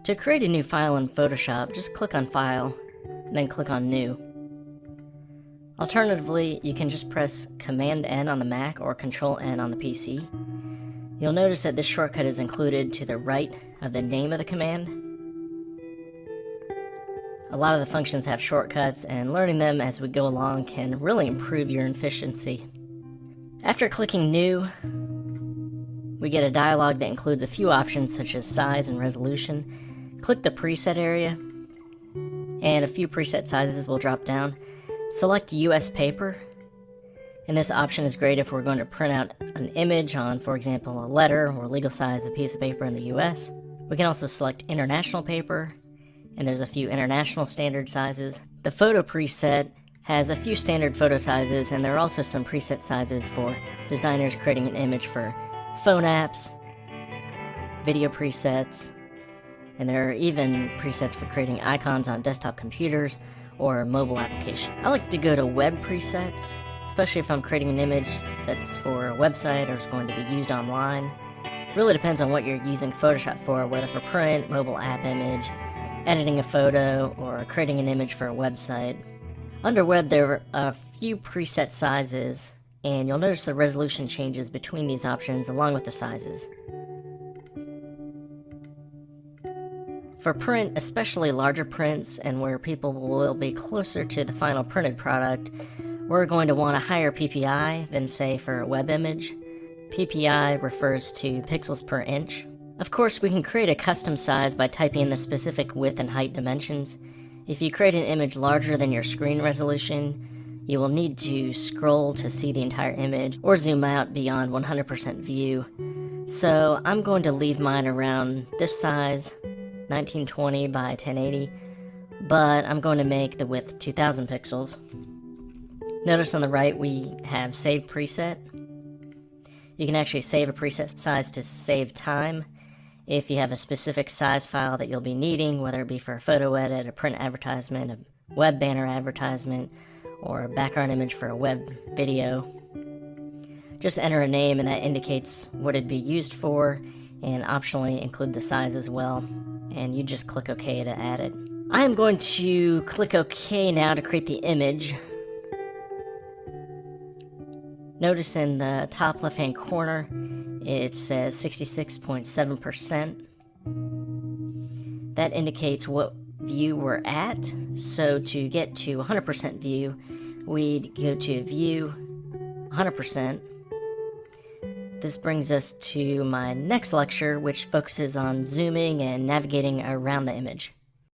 To create a new file in Photoshop, just click on File, and then click on New. Alternatively, you can just press Command-N on the Mac or Control-N on the PC. You'll notice that this shortcut is included to the right of the name of the command. A lot of the functions have shortcuts, and learning them as we go along can really improve your efficiency. After clicking New, we get a dialog that includes a few options such as size and resolution. Click the preset area, and a few preset sizes will drop down. Select US paper, and this option is great if we're going to print out an image on, for example, a letter or legal size of piece of paper in the US. We can also select international paper, and there's a few international standard sizes. The photo preset has a few standard photo sizes, and there are also some preset sizes for designers creating an image for phone apps, video presets, and there are even presets for creating icons on desktop computers or mobile applications. I like to go to web presets, especially if I'm creating an image that's for a website or is going to be used online. It really depends on what you're using Photoshop for, whether for print, mobile app image, editing a photo, or creating an image for a website. Under web, there are a few preset sizes, and you'll notice the resolution changes between these options along with the sizes. For print, especially larger prints and where people will be closer to the final printed product, we're going to want a higher PPI than, say, for a web image. PPI refers to pixels per inch. Of course, we can create a custom size by typing in the specific width and height dimensions. If you create an image larger than your screen resolution, you will need to scroll to see the entire image or zoom out beyond 100% view. So I'm going to leave mine around this size, 1920 by 1080, but I'm going to make the width 2000 pixels. Notice on the right we have Save Preset. You can actually save a preset size to save time. If you have a specific size file that you'll be needing, whether it be for a photo edit, a print advertisement, a web banner advertisement, or a background image for a web video, just enter a name and that indicates what it'd be used for, and optionally include the size as well. And you just click OK to add it. I am going to click OK now to create the image. Notice in the top left hand corner it says 66.7%. That indicates what view we're at. So to get to 100% view, we'd go to View, 100%. This brings us to my next lecture, which focuses on zooming and navigating around the image.